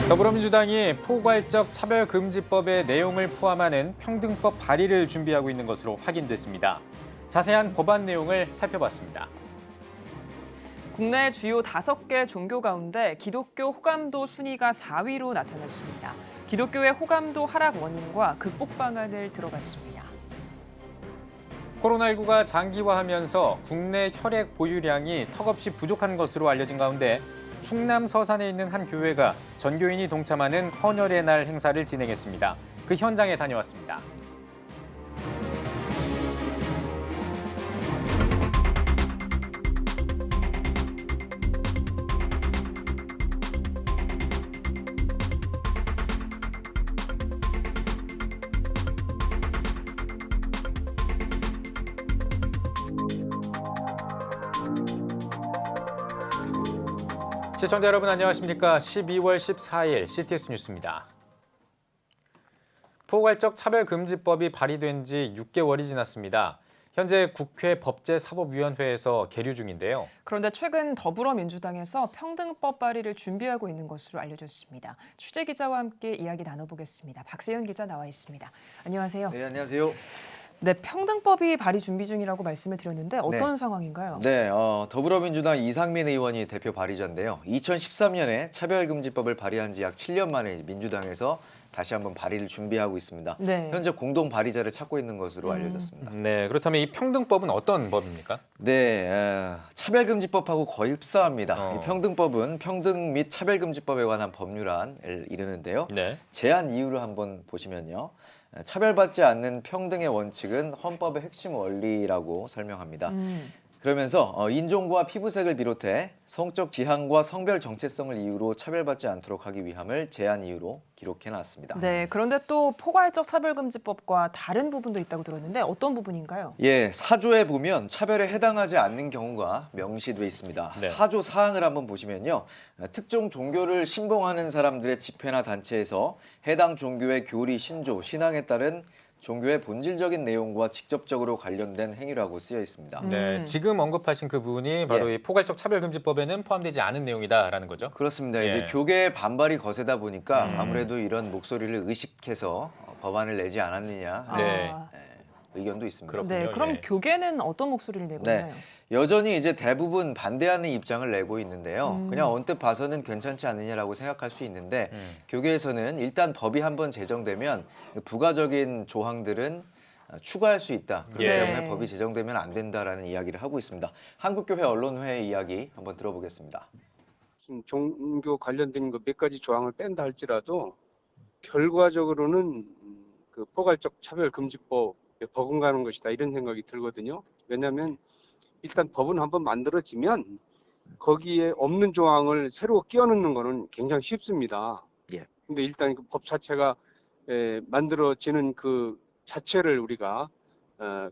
더불어민주당이 포괄적 차별금지법의 내용을 포함하는 평등법 발의를 준비하고 있는 것으로 확인됐습니다. 자세한 법안 내용을 살펴봤습니다. 국내 주요 5개 종교 가운데 기독교 호감도 순위가 4위로 나타났습니다. 기독교의 호감도 하락 원인과 극복 방안을 들어봤습니다. 코로나19가 장기화하면서 국내 혈액 보유량이 턱없이 부족한 것으로 알려진 가운데 충남 서산에 있는 한 교회가 전교인이 동참하는 헌혈의 날 행사를 진행했습니다. 그 현장에 다녀왔습니다. 시청자 여러분 안녕하십니까? 12월 14일 CTS 뉴스입니다. 포괄적 차별금지법이 발의된 지 6개월이 지났습니다. 현재 국회 법제사법위원회에서 계류 중인데요. 그런데 최근 더불어민주당에서 평등법 발의를 준비하고 있는 것으로 알려졌습니다. 취재 기자와 함께 이야기 나눠보겠습니다. 박세윤 기자 나와 있습니다. 안녕하세요. 네, 안녕하세요. 네, 평등법이 발의 준비 중이라고 말씀을 드렸는데 어떤 상황인가요? 네, 더불어민주당 이상민 의원이 대표 발의자인데요. 2013년에 차별금지법을 발의한 지 약 7년 만에 민주당에서 다시 한번 발의를 준비하고 있습니다. 네. 현재 공동 발의자를 찾고 있는 것으로 알려졌습니다. 네, 그렇다면 이 평등법은 어떤 법입니까? 네, 차별금지법하고 거의 흡사합니다. 이 평등법은 평등 및 차별금지법에 관한 법률안을 이르는데요. 네. 제한 이유를 한번 보시면요. 차별받지 않는 평등의 원칙은 헌법의 핵심 원리라고 설명합니다. 그러면서 인종과 피부색을 비롯해 성적 지향과 성별 정체성을 이유로 차별받지 않도록 하기 위함을 제한 이유로 기록해놨습니다. 네, 그런데 또 포괄적 차별금지법과 다른 부분도 있다고 들었는데 어떤 부분인가요? 예, 4조에 보면 차별에 해당하지 않는 경우가 명시돼 있습니다. 네. 4조 사항을 한번 보시면요. 특정 종교를 신봉하는 사람들의 집회나 단체에서 해당 종교의 교리, 신조, 신앙에 따른 종교의 본질적인 내용과 직접적으로 관련된 행위라고 쓰여 있습니다. 네, 지금 언급하신 그 부분이 바로 이 포괄적 차별금지법에는 포함되지 않은 내용이다라는 거죠. 그렇습니다. 예. 이제 교계의 반발이 거세다 보니까 아무래도 이런 목소리를 의식해서 법안을 내지 않았느냐 하는 네. 의견도 있습니다. 그렇군요. 네, 그럼 예. 교계는 어떤 목소리를 내고 네. 있나요? 여전히 이제 대부분 반대하는 입장을 내고 있는데요. 그냥 언뜻 봐서는 괜찮지 않느냐라고 생각할 수 있는데 교계에서는 일단 법이 한번 제정되면 부가적인 조항들은 추가할 수 있다. 그렇기 예. 때문에 법이 제정되면 안 된다라는 이야기를 하고 있습니다. 한국교회 언론회 이야기 한번 들어보겠습니다. 무슨 종교 관련된 거 몇 가지 조항을 뺀다 할지라도 결과적으로는 그 포괄적 차별금지법에 버금가는 것이다 이런 생각이 들거든요. 왜냐하면 일단 법은 한번 만들어지면 거기에 없는 조항을 새로 끼워넣는 거는 굉장히 쉽습니다. 예. 근데 일단 그 법 자체가 만들어지는 그 자체를 우리가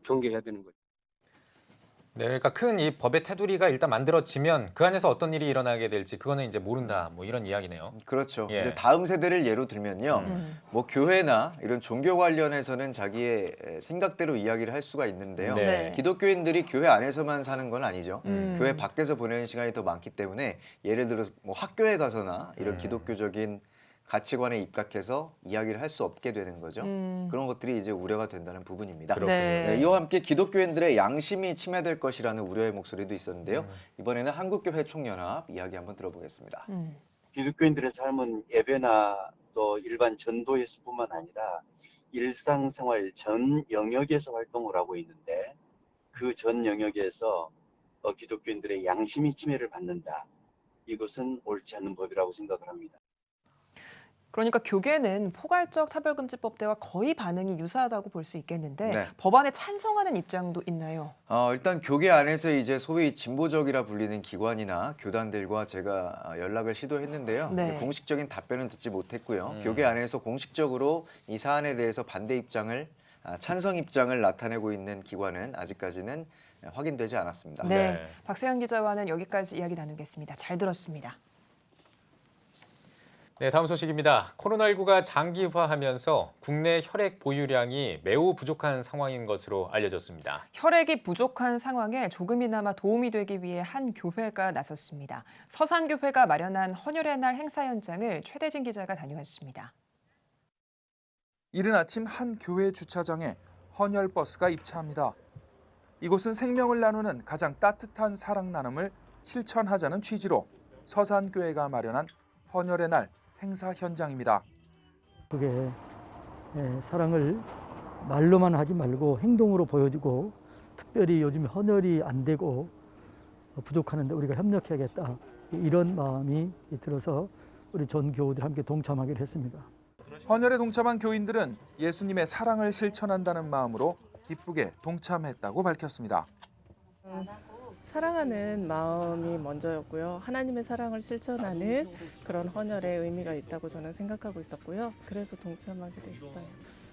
경계해야 되는 거죠. 네, 그러니까 큰 이 법의 테두리가 일단 만들어지면 그 안에서 어떤 일이 일어나게 될지 그거는 이제 모른다, 뭐 이런 이야기네요. 그렇죠. 예. 이제 다음 세대를 예로 들면요. 뭐 교회나 이런 종교 관련해서는 자기의 생각대로 이야기를 할 수가 있는데요. 네. 기독교인들이 교회 안에서만 사는 건 아니죠. 교회 밖에서 보내는 시간이 더 많기 때문에 예를 들어서 뭐 학교에 가서나 이런 기독교적인 가치관에 입각해서 이야기를 할 수 없게 되는 거죠. 그런 것들이 이제 우려가 된다는 부분입니다. 그렇군요. 네, 이와 함께 기독교인들의 양심이 침해될 것이라는 우려의 목소리도 있었는데요. 이번에는 한국교회 총연합 이야기 한번 들어보겠습니다. 기독교인들의 삶은 예배나 또 일반 전도에서뿐만 아니라 일상생활 전 영역에서 활동을 하고 있는데 그 전 영역에서 기독교인들의 양심이 침해를 받는다. 이것은 옳지 않는 법이라고 생각을 합니다. 그러니까 교계는 포괄적 차별금지법 때와 거의 반응이 유사하다고 볼 수 있겠는데 네. 법안에 찬성하는 입장도 있나요? 일단 교계 안에서 이제 소위 진보적이라 불리는 기관이나 교단들과 제가 연락을 시도했는데요. 네. 공식적인 답변은 듣지 못했고요. 교계 안에서 공식적으로 이 사안에 대해서 반대 입장을 찬성 입장을 나타내고 있는 기관은 아직까지는 확인되지 않았습니다. 네. 네. 박세현 기자와는 여기까지 이야기 나누겠습니다. 잘 들었습니다. 네, 다음 소식입니다. 코로나19가 장기화하면서 국내 혈액 보유량이 매우 부족한 상황인 것으로 알려졌습니다. 혈액이 부족한 상황에 조금이나마 도움이 되기 위해 한 교회가 나섰습니다. 서산교회가 마련한 헌혈의 날 행사 현장을 최대진 기자가 다녀왔습니다. 이른 아침 한 교회 주차장에 헌혈 버스가 입차합니다. 이곳은 생명을 나누는 가장 따뜻한 사랑 나눔을 실천하자는 취지로 서산교회가 마련한 헌혈의 날 행사 현장입니다. 그게 사랑을 말로만 하지 말고 행동으로 보여주고, 특별히 요즘 헌혈이 안 되고 부족하는데 우리가 협력해야겠다, 이런 마음이 들어서 우리 전 교우들 함께 동참하기로 했습니다. 헌혈에 동참한 교인들은 예수님의 사랑을 실천한다는 마음으로 기쁘게 동참했다고 밝혔습니다. 사랑하는 마음이 먼저였고요. 하나님의 사랑을 실천하는 그런 헌혈의 의미가 있다고 저는 생각하고 있었고요. 그래서 동참하게 됐어요.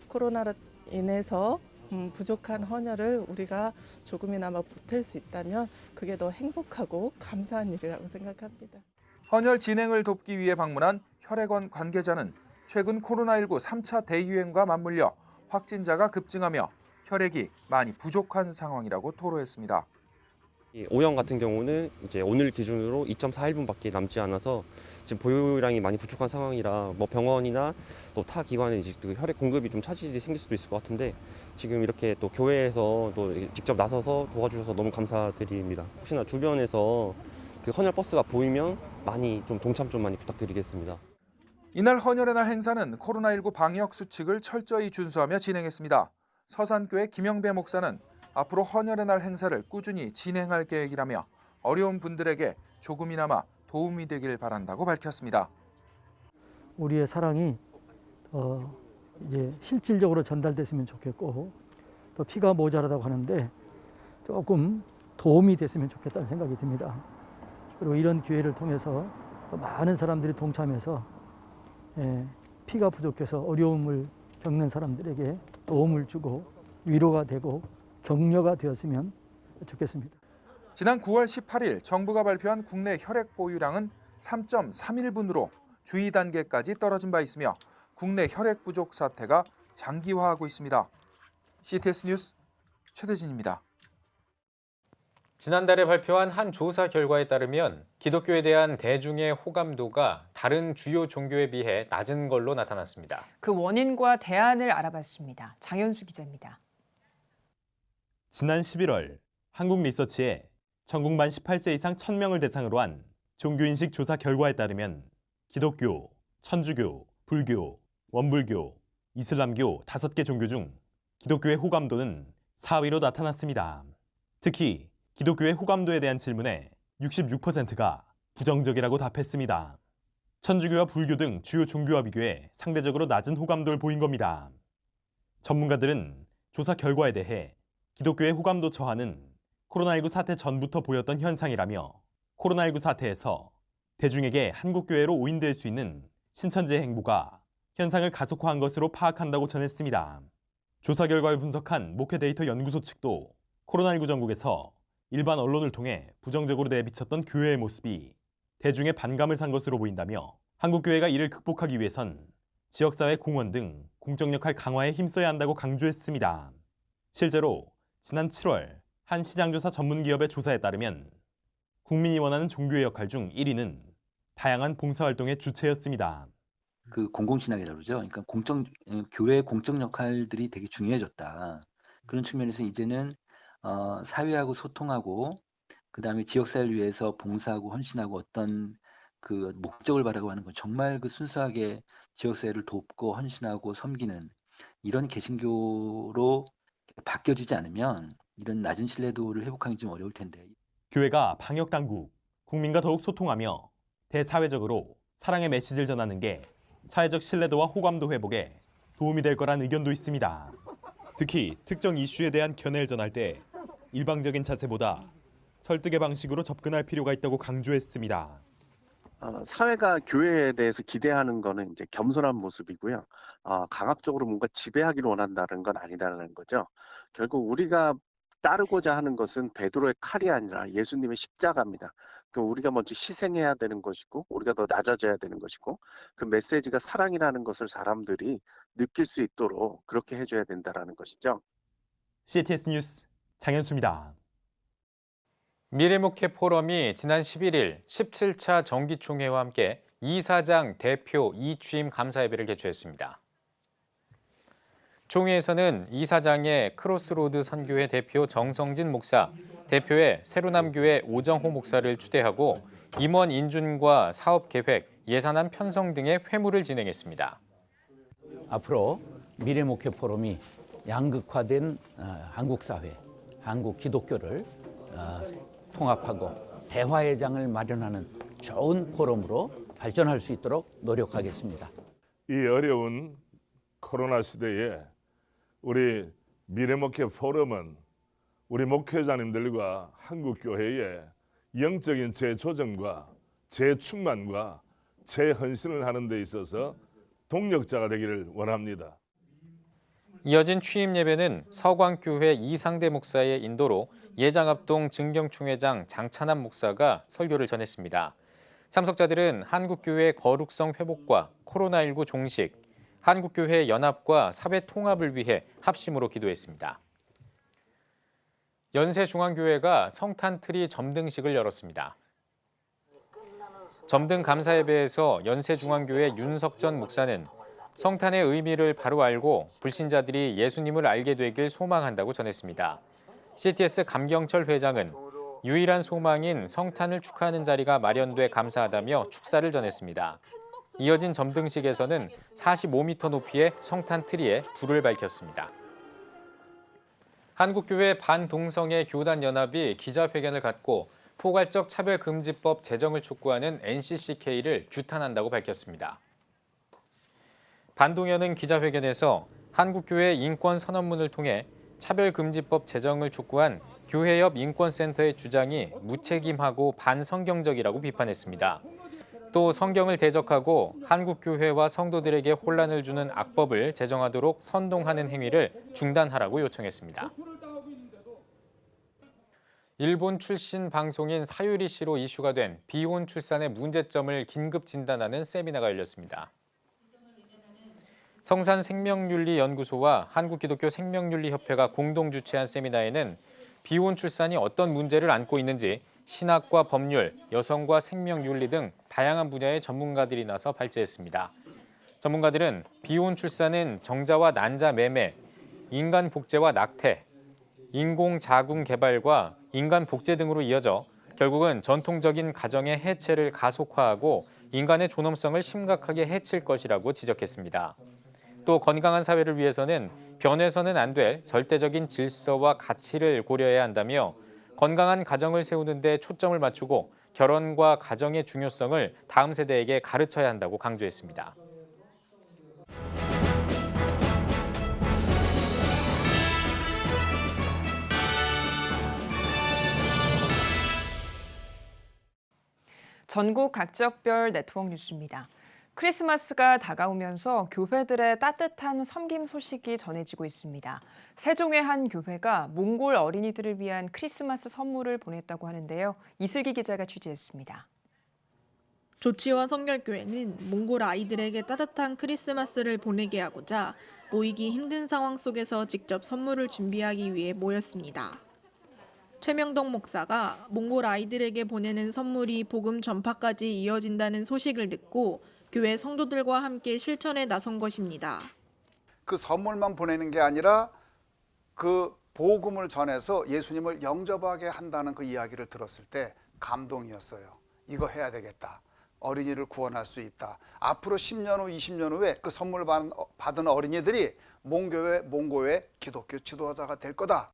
코로나로 인해서 부족한 헌혈을 우리가 조금이나마 보탤 수 있다면 그게 더 행복하고 감사한 일이라고 생각합니다. 헌혈 진행을 돕기 위해 방문한 혈액원 관계자는 최근 코로나19 3차 대유행과 맞물려 확진자가 급증하며 혈액이 많이 부족한 상황이라고 토로했습니다. O형 같은 경우는 이제 오늘 기준으로 2.41분밖에 남지 않아서 지금 보유량이 많이 부족한 상황이라 뭐 병원이나 또 타 기관에 이제 그 혈액 공급이 좀 차질이 생길 수도 있을 것 같은데, 지금 이렇게 또 교회에서 또 직접 나서서 도와주셔서 너무 감사드립니다. 혹시나 주변에서 그 헌혈 버스가 보이면 많이 좀 동참 좀 많이 부탁드리겠습니다. 이날 헌혈의 날 행사는 코로나19 방역 수칙을 철저히 준수하며 진행했습니다. 서산교회 김영배 목사는 앞으로 헌혈의 날 행사를 꾸준히 진행할 계획이라며 어려운 분들에게 조금이나마 도움이 되길 바란다고 밝혔습니다. 우리의 사랑이 이제 실질적으로 전달됐으면 좋겠고, 또 피가 모자라다고 하는데 조금 도움이 됐으면 좋겠다는 생각이 듭니다. 그리고 이런 기회를 통해서 많은 사람들이 동참해서 피가 부족해서 어려움을 겪는 사람들에게 도움을 주고 위로가 되고 격려가 되었으면 좋겠습니다. 지난 9월 18일 정부가 발표한 국내 혈액 보유량은 3.31분으로 주의 단계까지 떨어진 바 있으며 국내 혈액 부족 사태가 장기화하고 있습니다. CTS 뉴스 최대진입니다. 지난달에 발표한 한 조사 결과에 따르면 기독교에 대한 대중의 호감도가 다른 주요 종교에 비해 낮은 걸로 나타났습니다. 그 원인과 대안을 알아봤습니다. 장현수 기자입니다. 지난 11월 한국 리서치에 전국 만 18세 이상 1,000명을 대상으로 한 종교인식 조사 결과에 따르면 기독교, 천주교, 불교, 원불교, 이슬람교 5개 종교 중 기독교의 호감도는 4위로 나타났습니다. 특히 기독교의 호감도에 대한 질문에 66%가 부정적이라고 답했습니다. 천주교와 불교 등 주요 종교와 비교해 상대적으로 낮은 호감도를 보인 겁니다. 전문가들은 조사 결과에 대해 기독교의 호감도 저하는 코로나19 사태 전부터 보였던 현상이라며 코로나19 사태에서 대중에게 한국교회로 오인될 수 있는 신천지의 행보가 현상을 가속화한 것으로 파악한다고 전했습니다. 조사 결과를 분석한 목회 데이터 연구소 측도 코로나19 전국에서 일반 언론을 통해 부정적으로 내비쳤던 교회의 모습이 대중의 반감을 산 것으로 보인다며 한국교회가 이를 극복하기 위해선 지역사회 공헌 등 공적 역할 강화에 힘써야 한다고 강조했습니다. 실제로 지난 7월 한 시장조사 전문기업의 조사에 따르면 국민이 원하는 종교의 역할 중 1위는 다양한 봉사활동의 주체였습니다. 그 공공신학이라고 그러죠. 그러니까 교회의 공적 역할들이 되게 중요해졌다. 그런 측면에서 이제는 사회하고 소통하고 그다음에 지역사회를 위해서 봉사하고 헌신하고 어떤 그 목적을 바라고 하는 건 정말 그 순수하게 지역사회를 돕고 헌신하고 섬기는 이런 개신교로 바뀌어지지 않으면 이런 낮은 신뢰도를 회복하기 좀 어려울 텐데. 교회가 방역당국, 국민과 더욱 소통하며 대사회적으로 사랑의 메시지를 전하는 게 사회적 신뢰도와 호감도 회복에 도움이 될 거란 의견도 있습니다. 특히 특정 이슈에 대한 견해를 전할 때 일방적인 자세보다 설득의 방식으로 접근할 필요가 있다고 강조했습니다. 사회가 교회에 대해서 기대하는 거는 이제 겸손한 모습이고요. 강압적으로 뭔가 지배하기를 원한다는 건 아니다라는 거죠. 결국 우리가 따르고자 하는 것은 베드로의 칼이 아니라 예수님의 십자가입니다. 그 우리가 먼저 희생해야 되는 것이고 우리가 더 낮아져야 되는 것이고 그 메시지가 사랑이라는 것을 사람들이 느낄 수 있도록 그렇게 해줘야 된다라는 것이죠. CTS 뉴스 장현수입니다. 미래목회 포럼이 지난 11일 17차 정기총회와 함께 이사장 대표 이취임 감사 예배를 개최했습니다. 총회에서는 이사장의 크로스로드 선교회 대표 정성진 목사, 대표의 새로남교회 오정호 목사를 추대하고 임원 인준과 사업계획, 예산안 편성 등의 회무를 진행했습니다. 앞으로 미래목회 포럼이 양극화된 한국 사회, 한국 기독교를 통합하고 대화의 장을 마련하는 좋은 포럼으로 발전할 수 있도록 노력하겠습니다. 이 어려운 코로나 시대에 우리 미래목회 포럼은 우리 목회자님들과 한국교회의 영적인 재조정과 재충만과 재헌신을 하는 데 있어서 동력자가 되기를 원합니다. 이어진 취임 예배는 서광교회 이상대 목사의 인도로 예장합동 증경총회장 장찬환 목사가 설교를 전했습니다. 참석자들은 한국교회 거룩성 회복과 코로나19 종식, 한국교회 연합과 사회 통합을 위해 합심으로 기도했습니다. 연세중앙교회가 성탄트리 점등식을 열었습니다. 점등 감사 예배에서 연세중앙교회 윤석전 목사는 성탄의 의미를 바로 알고 불신자들이 예수님을 알게 되길 소망한다고 전했습니다. CTS 감경철 회장은 유일한 소망인 성탄을 축하하는 자리가 마련돼 감사하다며 축사를 전했습니다. 이어진 점등식에서는 45m 높이의 성탄 트리에 불을 밝혔습니다. 한국교회 반동성애 교단연합이 기자회견을 갖고 포괄적 차별금지법 제정을 촉구하는 NCCK를 규탄한다고 밝혔습니다. 반동연은 기자회견에서 한국교회 인권선언문을 통해 차별금지법 제정을 촉구한 교회 옆 인권센터의 주장이 무책임하고 반성경적이라고 비판했습니다. 또 성경을 대적하고 한국교회와 성도들에게 혼란을 주는 악법을 제정하도록 선동하는 행위를 중단하라고 요청했습니다. 일본 출신 방송인 사유리 씨로 이슈가 된 비혼 출산의 문제점을 긴급 진단하는 세미나가 열렸습니다. 성산생명윤리연구소와 한국기독교 생명윤리협회가 공동 주최한 세미나에는 비혼 출산이 어떤 문제를 안고 있는지 신학과 법률, 여성과 생명윤리 등 다양한 분야의 전문가들이 나서 발제했습니다. 전문가들은 비혼 출산은 정자와 난자 매매, 인간 복제와 낙태, 인공 자궁 개발과 인간 복제 등으로 이어져 결국은 전통적인 가정의 해체를 가속화하고 인간의 존엄성을 심각하게 해칠 것이라고 지적했습니다. 또 건강한 사회를 위해서는 변해서는 안 될 절대적인 질서와 가치를 고려해야 한다며 건강한 가정을 세우는 데 초점을 맞추고 결혼과 가정의 중요성을 다음 세대에게 가르쳐야 한다고 강조했습니다. 전국 각지역별 네트워크 뉴스입니다. 크리스마스가 다가오면서 교회들의 따뜻한 섬김 소식이 전해지고 있습니다. 세종의 한 교회가 몽골 어린이들을 위한 크리스마스 선물을 보냈다고 하는데요. 이슬기 기자가 취재했습니다. 조치원 성결교회는 몽골 아이들에게 따뜻한 크리스마스를 보내게 하고자 모이기 힘든 상황 속에서 직접 선물을 준비하기 위해 모였습니다. 최명덕 목사가 몽골 아이들에게 보내는 선물이 복음 전파까지 이어진다는 소식을 듣고 교회 성도들과 함께 실천에 나선 것입니다. 그 선물만 보내는 게 아니라 그 복음을 전해서 예수님을 영접하게 한다는 그 이야기를 들었을 때 감동이었어요. 이거 해야 되겠다. 어린이를 구원할 수 있다. 앞으로 10년 후, 20년 후에 그 선물 받은 어린이들이 몽고의 기독교 지도자가 될 거다.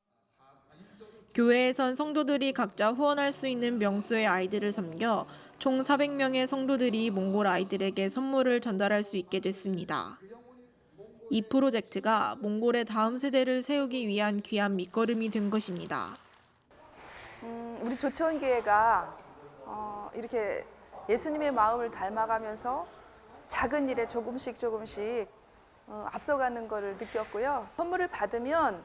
교회에선 성도들이 각자 후원할 수 있는 명수의 아이들을 섬겨 총 400명의 성도들이 몽골 아이들에게 선물을 전달할 수 있게 됐습니다. 이 프로젝트가 몽골의 다음 세대를 세우기 위한 귀한 밑거름이 된 것입니다. 우리 조치원교회가 이렇게 예수님의 마음을 닮아가면서 작은 일에 조금씩 앞서가는 것을 느꼈고요. 선물을 받으면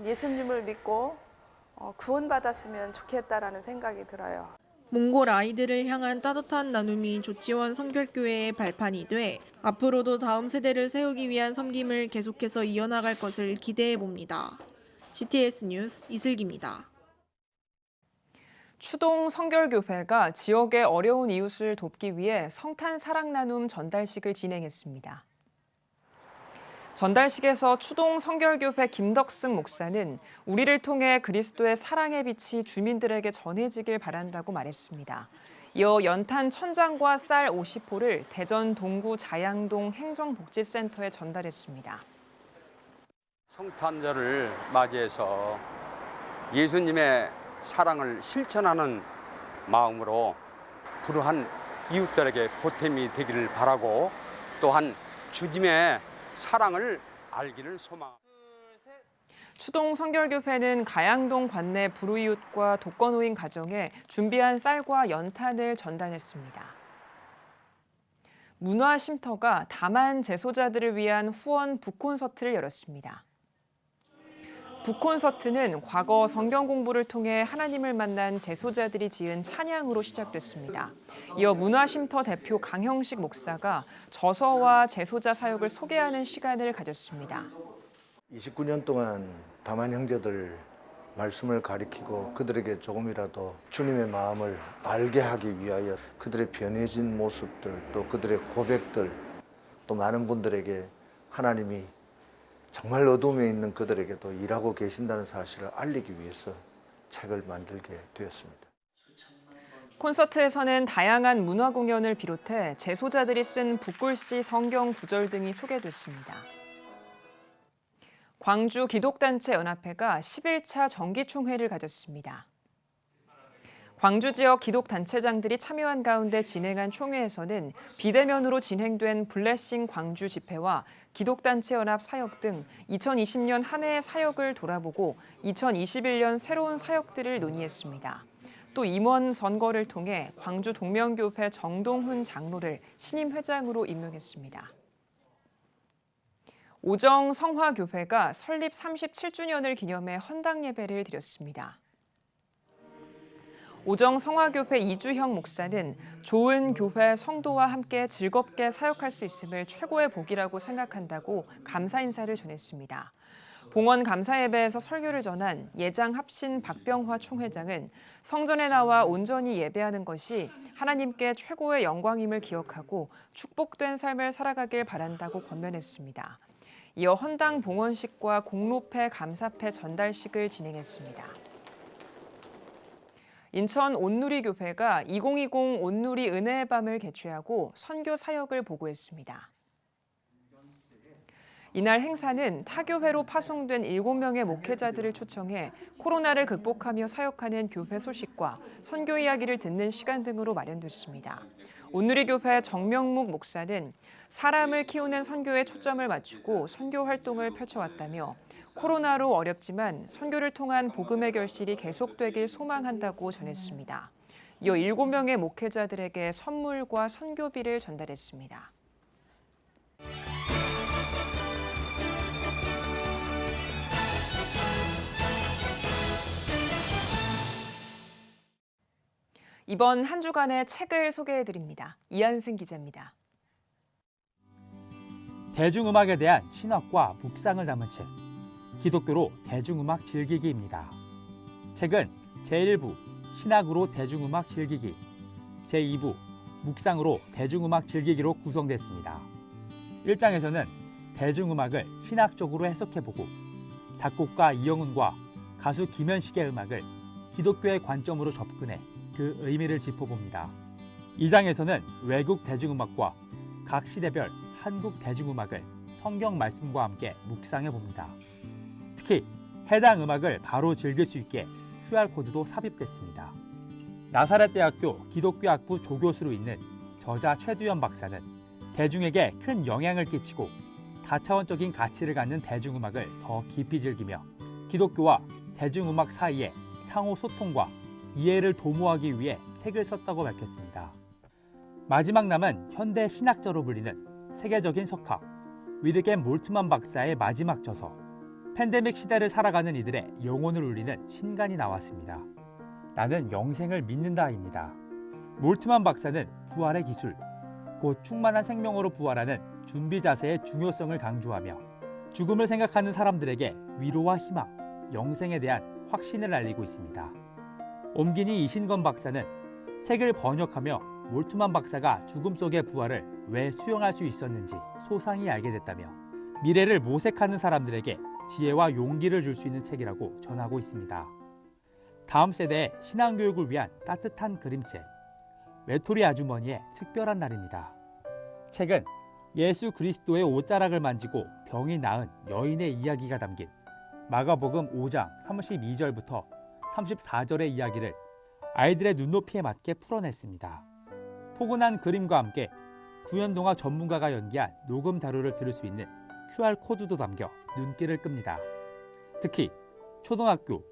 예수님을 믿고 구원받았으면 좋겠다라는 생각이 들어요. 몽골 아이들을 향한 따뜻한 나눔이 조치원 성결교회의 발판이 돼 앞으로도 다음 세대를 세우기 위한 섬김을 계속해서 이어나갈 것을 기대해 봅니다. CTS 뉴스 이슬기입니다. 추동 성결교회가 지역의 어려운 이웃을 돕기 위해 성탄 사랑 나눔 전달식을 진행했습니다. 전달식에서 추동 성결교회 김덕승 목사는 우리를 통해 그리스도의 사랑의 빛이 주민들에게 전해지길 바란다고 말했습니다. 이어 연탄 1000장과 쌀 50포를 대전 동구 자양동 행정복지센터에 전달했습니다. 성탄절을 맞이해서 예수님의 사랑을 실천하는 마음으로 불우한 이웃들에게 보탬이 되기를 바라고 또한 주님의 사랑을 알기를 소망합니다. 추동 성결교회는 가양동 관내 불우이웃과 독거노인 가정에 준비한 쌀과 연탄을 전달했습니다. 문화쉼터가 다만 재소자들을 위한 후원 북콘서트를 열었습니다. 북콘서트는 과거 성경 공부를 통해 하나님을 만난 재소자들이 지은 찬양으로 시작됐습니다. 이어 문화쉼터 대표 강형식 목사가 저서와 재소자 사역을 소개하는 시간을 가졌습니다. 29년 동안 다만 형제들 말씀을 가리키고 그들에게 조금이라도 주님의 마음을 알게 하기 위하여 그들의 변해진 모습들 또 그들의 고백들 또 많은 분들에게 하나님이 정말 어둠에 있는 그들에게도 일하고 계신다는 사실을 알리기 위해서 책을 만들게 되었습니다. 콘서트에서는 다양한 문화 공연을 비롯해 재소자들이 쓴 붓글씨 성경 구절 등이 소개됐습니다. 광주 기독단체 연합회가 11차 정기총회를 가졌습니다. 광주 지역 기독단체장들이 참여한 가운데 진행한 총회에서는 비대면으로 진행된 블레싱 광주 집회와 기독단체연합 사역 등 2020년 한 해의 사역을 돌아보고 2021년 새로운 사역들을 논의했습니다. 또 임원 선거를 통해 광주 동명교회 정동훈 장로를 신임 회장으로 임명했습니다. 오정 성화교회가 설립 37주년을 기념해 헌당 예배를 드렸습니다. 오정 성화교회 이주형 목사는 좋은 교회 성도와 함께 즐겁게 사역할 수 있음을 최고의 복이라고 생각한다고 감사 인사를 전했습니다. 봉헌 감사 예배에서 설교를 전한 예장 합신 박병화 총회장은 성전에 나와 온전히 예배하는 것이 하나님께 최고의 영광임을 기억하고 축복된 삶을 살아가길 바란다고 권면했습니다. 이어 헌당 봉헌식과 공로패 감사패 전달식을 진행했습니다. 인천 온누리교회가 2020 온누리 은혜의 밤을 개최하고 선교 사역을 보고했습니다. 이날 행사는 타교회로 파송된 7명의 목회자들을 초청해 코로나를 극복하며 사역하는 교회 소식과 선교 이야기를 듣는 시간 등으로 마련됐습니다. 온누리교회 정명묵 목사는 사람을 키우는 선교에 초점을 맞추고 선교 활동을 펼쳐왔다며 코로나로 어렵지만 선교를 통한 복음의 결실이 계속되길 소망한다고 전했습니다. 이어 7명의 목회자들에게 선물과 선교비를 전달했습니다. 이번 한 주간의 책을 소개해드립니다. 이한승 기자입니다. 대중음악에 대한 신학과 묵상을 담은 책, 기독교로 대중음악 즐기기입니다. 책은 제1부 신학으로 대중음악 즐기기, 제2부 묵상으로 대중음악 즐기기로 구성됐습니다. 1장에서는 대중음악을 신학적으로 해석해보고 작곡가 이영훈과 가수 김현식의 음악을 기독교의 관점으로 접근해 그 의미를 짚어봅니다. 2장에서는 외국 대중음악과 각 시대별 한국 대중음악을 성경 말씀과 함께 묵상해봅니다. 특히 해당 음악을 바로 즐길 수 있게 QR코드도 삽입됐습니다. 나사렛대학교 기독교학부 조교수로 있는 저자 최두현 박사는 대중에게 큰 영향을 끼치고 다차원적인 가치를 갖는 대중음악을 더 깊이 즐기며 기독교와 대중음악 사이의 상호 소통과 이해를 도모하기 위해 책을 썼다고 밝혔습니다. 마지막 남은 현대 신학자로 불리는 세계적인 석학 위르겐 몰트만 박사의 마지막 저서 팬데믹 시대를 살아가는 이들의 영혼을 울리는 신간이 나왔습니다. 나는 영생을 믿는다입니다. 몰트만 박사는 부활의 기술, 곧 충만한 생명으로 부활하는 준비 자세의 중요성을 강조하며 죽음을 생각하는 사람들에게 위로와 희망, 영생에 대한 확신을 알리고 있습니다. 옴기니 이신건 박사는 책을 번역하며 몰트만 박사가 죽음 속의 부활을 왜 수용할 수 있었는지 소상히 알게 됐다며 미래를 모색하는 사람들에게 지혜와 용기를 줄 수 있는 책이라고 전하고 있습니다. 다음 세대의 신앙교육을 위한 따뜻한 그림책, 외톨이 아주머니의 특별한 날입니다. 책은 예수 그리스도의 옷자락을 만지고 병이 나은 여인의 이야기가 담긴 마가복음 5장 32절부터 34절의 이야기를 아이들의 눈높이에 맞게 풀어냈습니다. 포근한 그림과 함께 구연동화 전문가가 연기한 녹음 자료를 들을 수 있는 QR코드도 담겨 눈길을 끕니다. 특히 초등학교,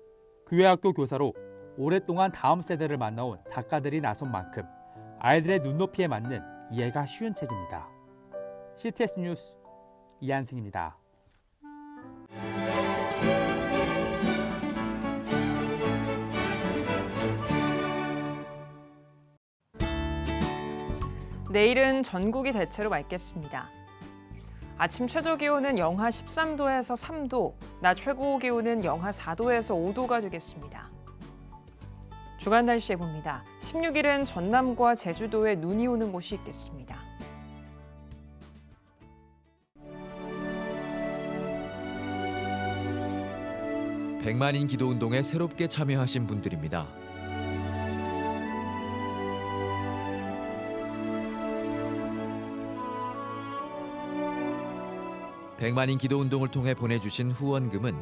교회학교 교사로 오랫동안 다음 세대를 만나온 작가들이 나선 만큼 아이들의 눈높이에 맞는 이해가 쉬운 책입니다. CTS 뉴스 이한승입니다. 내일은 전국이 대체로 맑겠습니다. 아침 최저기온은 영하 13도에서 3도, 낮 최고기온은 영하 4도에서 5도가 되겠습니다. 주간 날씨 해봅니다. 16일은 전남과 제주도에 눈이 오는 곳이 있겠습니다. 백만인 기도운동에 새롭게 참여하신 분들입니다. 백만인 기도운동을 통해 보내주신 후원금은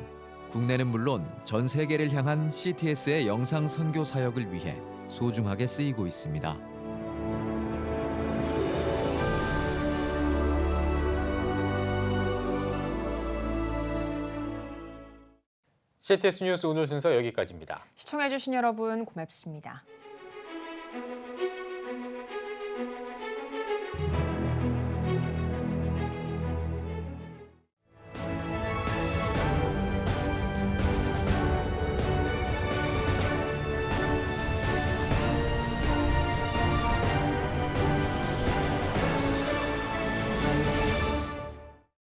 국내는 물론 전 세계를 향한 CTS의 영상 선교 사역을 위해 소중하게 쓰이고 있습니다. CTS 뉴스 오늘 순서 여기까지입니다. 시청해주신 여러분 고맙습니다.